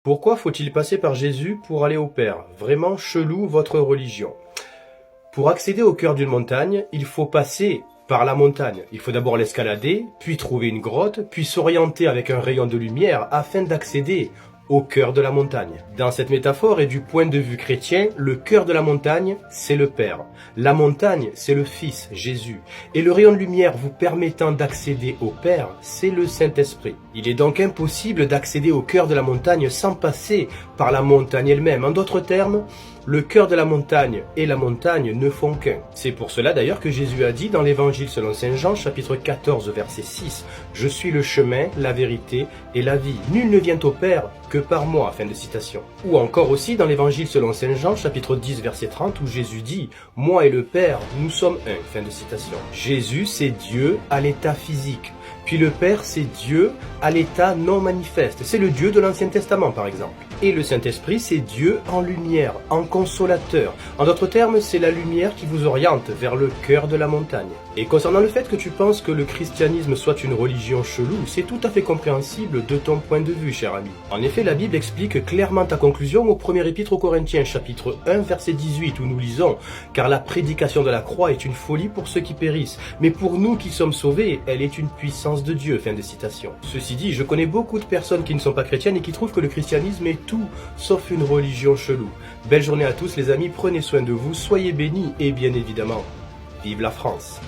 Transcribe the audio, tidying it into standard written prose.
Pourquoi faut-il passer par Jésus pour aller au Père? Vraiment chelou votre religion. Pour accéder au cœur d'une montagne, il faut passer par la montagne. Il faut d'abord l'escalader, puis trouver une grotte, puis s'orienter avec un rayon de lumière afin d'accéder au cœur de la montagne. Dans cette métaphore et du point de vue chrétien, le cœur de la montagne, c'est le Père. La montagne, c'est le Fils, Jésus. Et le rayon de lumière vous permettant d'accéder au Père, c'est le Saint-Esprit. Il est donc impossible d'accéder au cœur de la montagne sans passer par la montagne elle-même. En d'autres termes, le cœur de la montagne et la montagne ne font qu'un. C'est pour cela d'ailleurs que Jésus a dit dans l'évangile selon saint Jean, chapitre 14, verset 6, « Je suis le chemin, la vérité et la vie. Nul ne vient au Père que par moi. » Fin de citation. Ou encore aussi dans l'évangile selon saint Jean, chapitre 10, verset 30, où Jésus dit, « Moi et le Père, nous sommes un. » Fin de citation. Jésus, c'est Dieu à l'état physique. Puis le Père, c'est Dieu à l'état non manifeste. C'est le Dieu de l'Ancien Testament, par exemple. Et le Saint-Esprit, c'est Dieu en lumière, en consolateur. En d'autres termes, c'est la lumière qui vous oriente vers le cœur de la montagne. Et concernant le fait que tu penses que le christianisme soit une religion chelou, c'est tout à fait compréhensible de ton point de vue, cher ami. En effet, la Bible explique clairement ta conclusion au premier épître aux Corinthiens, chapitre 1, verset 18, où nous lisons « Car la prédication de la croix est une folie pour ceux qui périssent, mais pour nous qui sommes sauvés, elle est une puissance de Dieu. » Fin de citation. Ceci dit, je connais beaucoup de personnes qui ne sont pas chrétiennes et qui trouvent que le christianisme est tout sauf une religion chelou. Belle journée à tous les amis, prenez soin de vous, soyez bénis et bien évidemment, vive la France!